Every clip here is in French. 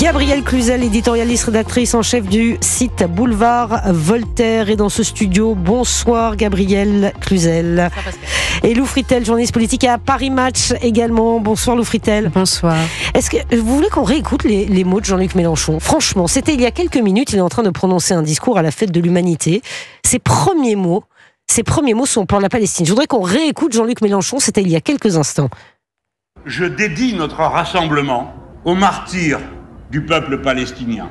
Gabrielle Cluzel, éditorialiste, rédactrice en chef du site Boulevard Voltaire, est dans ce studio. Bonsoir Gabrielle Cluzel. Et Lou Fritel, journaliste politique à Paris Match également. Bonsoir Lou Fritel. Bonsoir. Est-ce que vous voulez qu'on réécoute les mots de Jean-Luc Mélenchon ? Franchement, c'était il y a quelques minutes, il est en train de prononcer un discours à la fête de l'humanité. Ses premiers mots sont pour la Palestine. Je voudrais qu'on réécoute Jean-Luc Mélenchon, c'était il y a quelques instants. Je dédie notre rassemblement aux martyrs du peuple palestinien.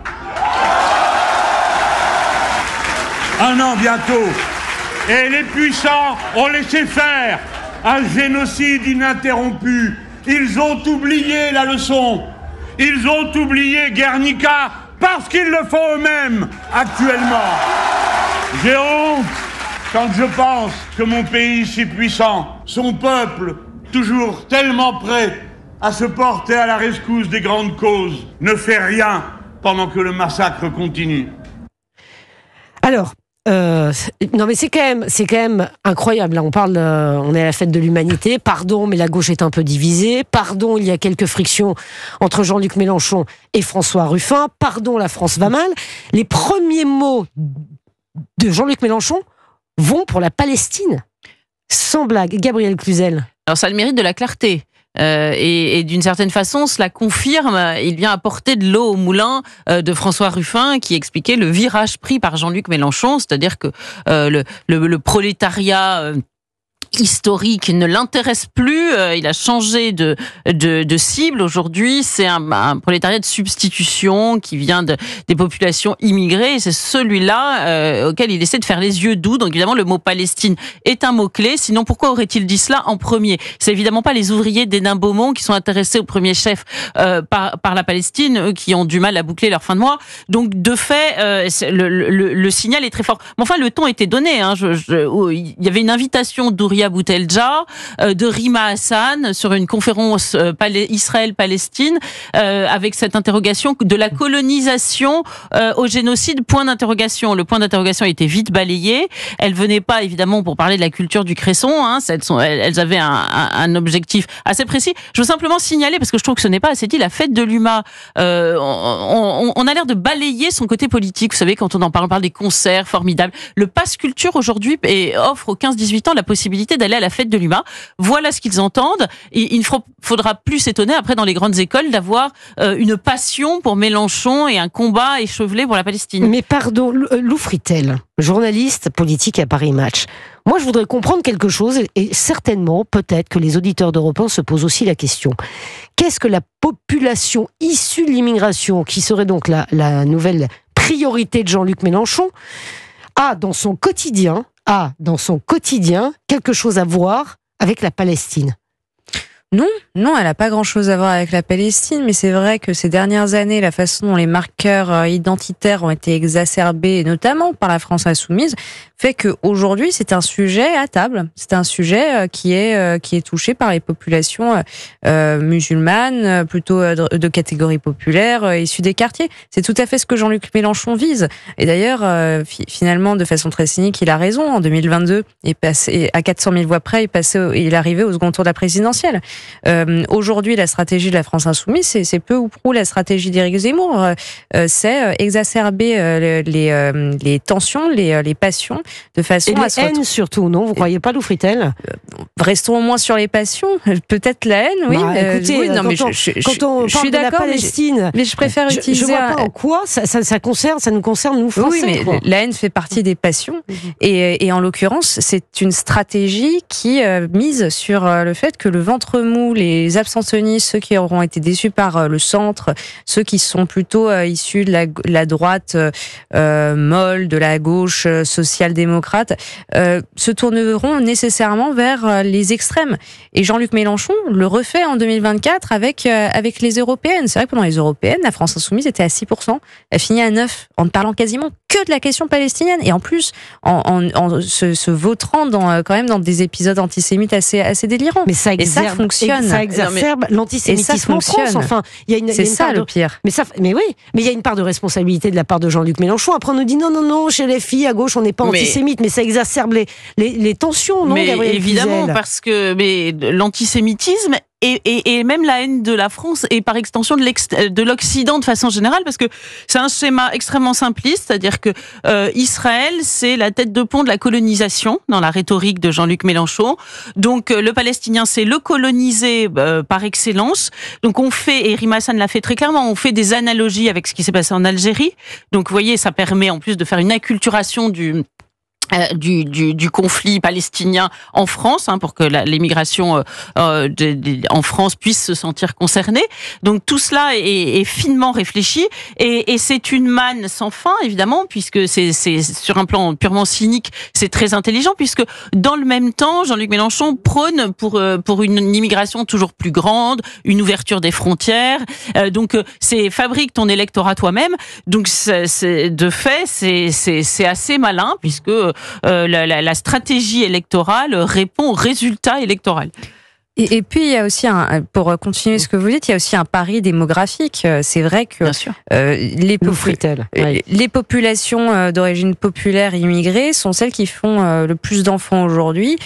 Un an bientôt, et les puissants ont laissé faire un génocide ininterrompu. Ils ont oublié la leçon. Ils ont oublié Guernica parce qu'ils le font eux-mêmes actuellement. J'ai honte quand je pense que mon pays si puissant, son peuple toujours tellement prêt à se porter à la rescousse des grandes causes, ne fait rien pendant que le massacre continue. Alors, non mais c'est quand même incroyable. Là, on est à la fête de l'humanité. Pardon, mais la gauche est un peu divisée. Pardon, il y a quelques frictions entre Jean-Luc Mélenchon et François Ruffin. Pardon, la France va mal. Les premiers mots de Jean-Luc Mélenchon vont pour la Palestine. Sans blague. Gabrielle Cluzel. Alors ça a le mérite de la clarté. Et d'une certaine façon, cela confirme, il vient apporter de l'eau au moulin de François Ruffin qui expliquait le virage pris par Jean-Luc Mélenchon, c'est-à-dire que le prolétariat historique ne l'intéresse plus, il a changé de cible. Aujourd'hui, c'est un prolétariat de substitution qui vient des populations immigrées, et c'est celui-là auquel il essaie de faire les yeux doux. Donc évidemment, le mot Palestine est un mot-clé, sinon pourquoi aurait-il dit cela en premier ? C'est évidemment pas les ouvriers d'Hénin-Beaumont qui sont intéressés au premier chef par la Palestine, eux qui ont du mal à boucler leur fin de mois. Donc de fait, le signal est très fort. Mais enfin, le ton était donné. Il y avait une invitation d'Ouria Boutelja, de Rima Hassan sur une conférence Israël-Palestine avec cette interrogation de la colonisation au génocide, point d'interrogation. Le point d'interrogation a été vite balayé. Elles venaient pas évidemment pour parler de la culture du cresson, elles avaient un objectif assez précis. Je veux simplement signaler, parce que je trouve que ce n'est pas assez dit, la fête de l'UMA, on a l'air de balayer son côté politique. Vous savez, quand on parle des concerts formidables. Le pass culture aujourd'hui offre aux 15-18 ans la possibilité d'aller à la fête de l'UMA. Voilà ce qu'ils entendent. Et il ne faudra plus s'étonner après dans les grandes écoles d'avoir une passion pour Mélenchon et un combat échevelé pour la Palestine. Mais pardon, Lou Fritel, journaliste politique à Paris Match. Moi, je voudrais comprendre quelque chose, et certainement, peut-être que les auditeurs d'Europe 1 se posent aussi la question. Qu'est-ce que la population issue de l'immigration, qui serait donc la nouvelle priorité de Jean-Luc Mélenchon, a dans son quotidien quelque chose à voir avec la Palestine? Non, elle n'a pas grand-chose à voir avec la Palestine, mais c'est vrai que ces dernières années, la façon dont les marqueurs identitaires ont été exacerbés, notamment par la France insoumise, fait qu'aujourd'hui, c'est un sujet à table. C'est un sujet qui est touché par les populations musulmanes, plutôt de catégorie populaire, issues des quartiers. C'est tout à fait ce que Jean-Luc Mélenchon vise. Et d'ailleurs, finalement, de façon très cynique, il a raison. En 2022, il est passé à 400 000 voix près, il est arrivé au second tour de la présidentielle. Aujourd'hui, la stratégie de la France insoumise, c'est peu ou prou la stratégie d'Éric Zemmour. C'est exacerber les tensions, les passions, de façon à la haine surtout, non ? Vous croyez pas, Lou Fritel ? Restons au moins sur les passions. Peut-être la haine, oui. Écoutez, quand on parle de la Palestine, mais je préfère utiliser. Je vois pas en quoi ça nous concerne nous Français. Oui, mais la haine fait partie des passions, et en l'occurrence, c'est une stratégie qui mise sur le fait que le ventre mou, les abstentionnistes, ceux qui auront été déçus par le centre, ceux qui sont plutôt issus de la droite molle, de la gauche social-démocrate, se tourneront nécessairement vers les extrêmes. Et Jean-Luc Mélenchon le refait en 2024 avec les européennes. C'est vrai que pendant les européennes, la France insoumise était à 6%, elle finit à 9%, en ne parlant quasiment que de la question palestinienne, et en plus en se vautrant quand même dans des épisodes antisémites assez délirants. Mais ça fonctionne. Ça exacerbe l'antisémitisme en France. Enfin, c'est ça le pire. Mais oui, mais il y a une part de responsabilité de la part de Jean-Luc Mélenchon. Après, on nous dit non, chez les filles à gauche, on n'est pas antisémite, mais ça exacerbe les tensions, non, mais Gabrielle évidemment, Cluzel. parce que l'antisémitisme et même la haine de la France et par extension de l'Occident de façon générale, parce que c'est un schéma extrêmement simpliste, c'est-à-dire que Israël, c'est la tête de pont de la colonisation dans la rhétorique de Jean-Luc Mélenchon. Donc le palestinien, c'est le colonisé par excellence. Donc on fait, et Rima Hassan l'a fait très clairement, on fait des analogies avec ce qui s'est passé en Algérie. Donc vous voyez, ça permet en plus de faire une acculturation du conflit palestinien en France, pour que l'émigration en France puisse se sentir concernée. Donc tout cela est finement réfléchi et c'est une manne sans fin, évidemment, puisque c'est sur un plan purement cynique, c'est très intelligent, puisque dans le même temps, Jean-Luc Mélenchon prône pour une immigration toujours plus grande, une ouverture des frontières. Donc c'est fabrique ton électorat toi-même. Donc de fait, c'est assez malin, puisque la stratégie électorale répond au résultat électoral. Et puis, il y a aussi, pour continuer ce que vous dites, il y a aussi un pari démographique. C'est vrai que les populations d'origine populaire immigrées sont celles qui font le plus d'enfants aujourd'hui.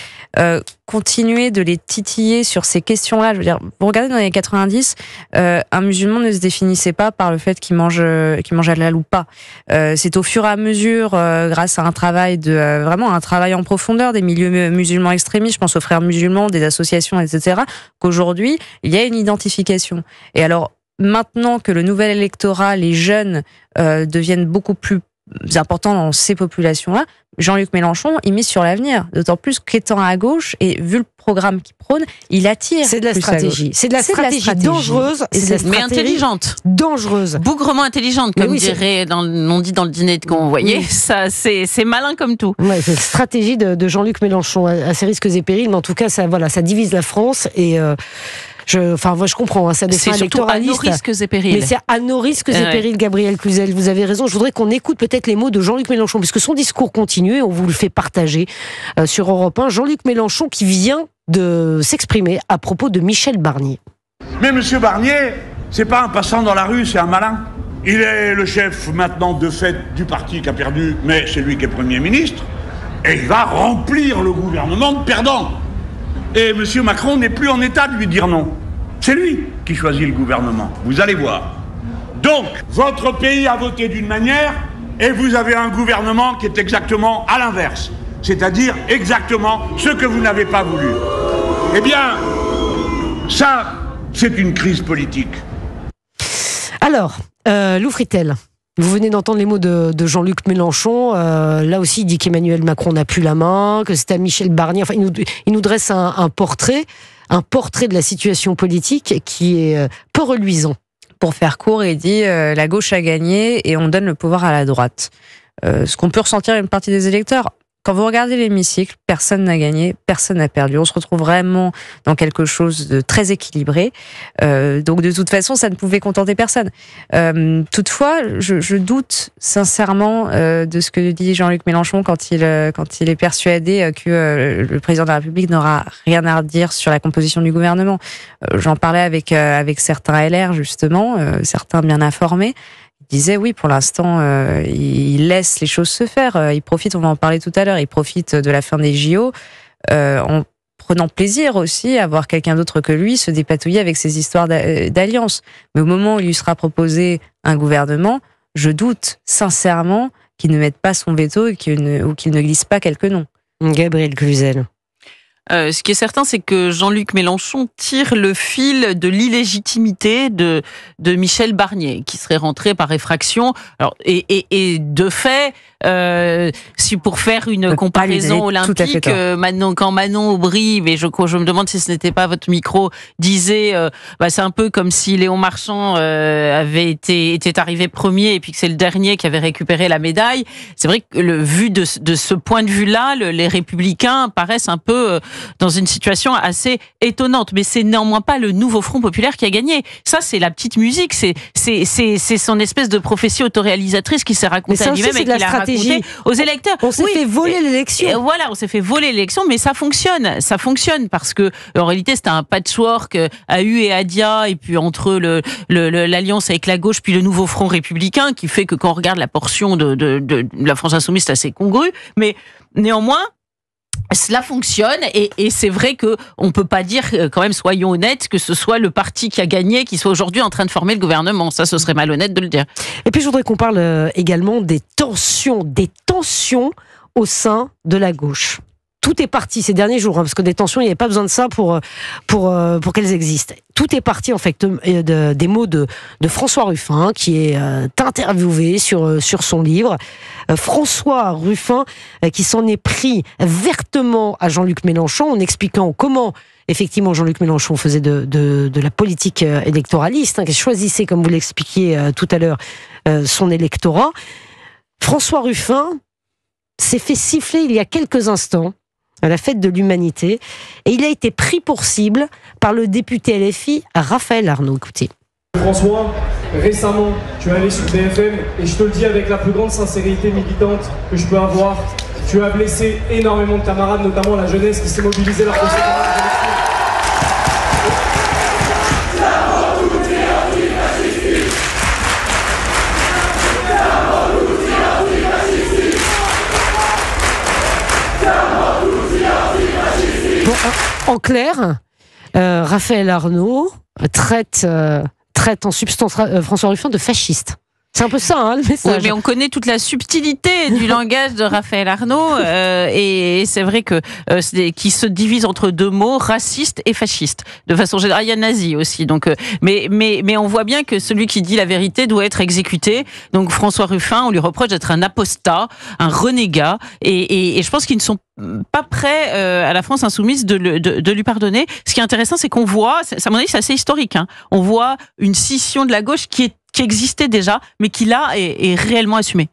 Continuer de les titiller sur ces questions-là, je veux dire, vous regardez dans les années 90, un musulman ne se définissait pas par le fait qu'il mange halal ou pas. C'est au fur et à mesure, grâce à un travail vraiment un travail en profondeur des milieux musulmans extrémistes, je pense aux frères musulmans, des associations, etc., qu'aujourd'hui, il y a une identification. Et alors, maintenant que le nouvel électorat, les jeunes, deviennent beaucoup plus importants dans ces populations-là, Jean-Luc Mélenchon, il mise sur l'avenir. D'autant plus qu'étant à gauche, et vu le programme qu'il prône, il attire. C'est de la stratégie. C'est de la stratégie dangereuse. Mais intelligente. Dangereuse. Bougrement intelligente, comme on dit dans le dîner de con. Vous voyez, ça, c'est malin comme tout. Ouais, c'est la stratégie de Jean-Luc Mélenchon, à ses risques et périls. Mais en tout cas, ça divise la France et... je comprends, ça c'est surtout à nos risques et périls. Mais c'est à nos risques et périls, Gabriel Cluzel. Vous avez raison. Je voudrais qu'on écoute peut-être les mots de Jean-Luc Mélenchon, puisque son discours continue et on vous le fait partager sur Europe 1. Jean-Luc Mélenchon qui vient de s'exprimer à propos de Michel Barnier. Mais Monsieur Barnier, c'est pas un passant dans la rue, c'est un malin. Il est le chef maintenant de fait du parti qui a perdu, mais c'est lui qui est Premier ministre. Et il va remplir le gouvernement de perdants. Et M. Macron n'est plus en état de lui dire non. C'est lui qui choisit le gouvernement. Vous allez voir. Donc, votre pays a voté d'une manière et vous avez un gouvernement qui est exactement à l'inverse. C'est-à-dire exactement ce que vous n'avez pas voulu. Eh bien, ça, c'est une crise politique. Alors, Lou Fritel, vous venez d'entendre les mots de Jean-Luc Mélenchon. Là aussi, il dit qu'Emmanuel Macron n'a plus la main, que c'est à Michel Barnier. Enfin, il nous dresse un portrait de la situation politique qui est peu reluisant. Pour faire court, il dit la gauche a gagné et on donne le pouvoir à la droite. Ce qu'on peut ressentir une partie des électeurs. Quand vous regardez l'hémicycle, personne n'a gagné, personne n'a perdu. On se retrouve vraiment dans quelque chose de très équilibré. Donc de toute façon, ça ne pouvait contenter personne. Toutefois, je doute sincèrement de ce que dit Jean-Luc Mélenchon quand il est persuadé que le président de la République n'aura rien à redire sur la composition du gouvernement. J'en parlais avec certains LR justement, certains bien informés. Il disait oui, pour l'instant, il laisse les choses se faire. Il profite, on va en parler tout à l'heure, il profite de la fin des JO en prenant plaisir aussi à voir quelqu'un d'autre que lui se dépatouiller avec ses histoires d'alliance. Mais au moment où il lui sera proposé un gouvernement, je doute sincèrement qu'il ne mette pas son veto ou qu'il ne glisse pas quelques noms. Gabriel Cluzel. Ce qui est certain, c'est que Jean-Luc Mélenchon tire le fil de l'illégitimité de Michel Barnier, qui serait rentré par effraction. Alors, et de fait, si pour faire une comparaison olympique, quand Manon Aubry, mais je me demande si ce n'était pas votre micro, disait, c'est un peu comme si Léon Marchand était arrivé premier et puis que c'est le dernier qui avait récupéré la médaille. C'est vrai que vu de ce point de vue-là, les Républicains paraissent un peu dans une situation assez étonnante, mais c'est néanmoins pas le nouveau Front populaire qui a gagné. Ça, c'est la petite musique, c'est son espèce de prophétie autoréalisatrice qui s'est racontée à lui-même et qu'il a raconté aux électeurs. On s'est fait voler l'élection. Voilà, on s'est fait voler l'élection, mais ça fonctionne parce que en réalité c'était un patchwork AU et Adia, et puis entre l'alliance avec la gauche puis le nouveau Front républicain qui fait que quand on regarde la portion de la France insoumise, c'est assez congru, mais néanmoins cela fonctionne et c'est vrai que on peut pas dire, quand même, soyons honnêtes, que ce soit le parti qui a gagné qui soit aujourd'hui en train de former le gouvernement. Ça, ce serait malhonnête de le dire. Et puis je voudrais qu'on parle également des tensions au sein de la gauche. Tout est parti ces derniers jours, parce que des tensions, il n'y avait pas besoin de ça pour qu'elles existent. Tout est parti en fait des mots de François Ruffin, qui est interviewé sur son livre. François Ruffin, qui s'en est pris vertement à Jean-Luc Mélenchon, en expliquant comment effectivement Jean-Luc Mélenchon faisait de la politique électoraliste, qui choisissait, comme vous l'expliquiez tout à l'heure, son électorat. François Ruffin s'est fait siffler il y a quelques instants à la fête de l'Humanité, et il a été pris pour cible par le député LFI Raphaël Arnaud. Écoutez. François, récemment, tu es allé sur BFM, et je te le dis avec la plus grande sincérité militante que je peux avoir, tu as blessé énormément de camarades, notamment la jeunesse qui s'est mobilisée lors de ces camarades. En clair, Raphaël Arnaud traite en substance François Ruffin de fasciste. C'est un peu ça, le message. Oui, mais on connaît toute la subtilité du langage de Raphaël Arnaud, et c'est vrai que qui se divise entre deux mots, raciste et fasciste. De façon générale, il y a nazi aussi. Donc, mais on voit bien que celui qui dit la vérité doit être exécuté. Donc François Ruffin, on lui reproche d'être un apostat, un renégat, et je pense qu'ils ne sont pas prêts à la France insoumise de lui pardonner. Ce qui est intéressant, c'est qu'on voit, à mon avis, c'est assez historique, on voit une scission de la gauche qui existait déjà, mais qui là est réellement assumée.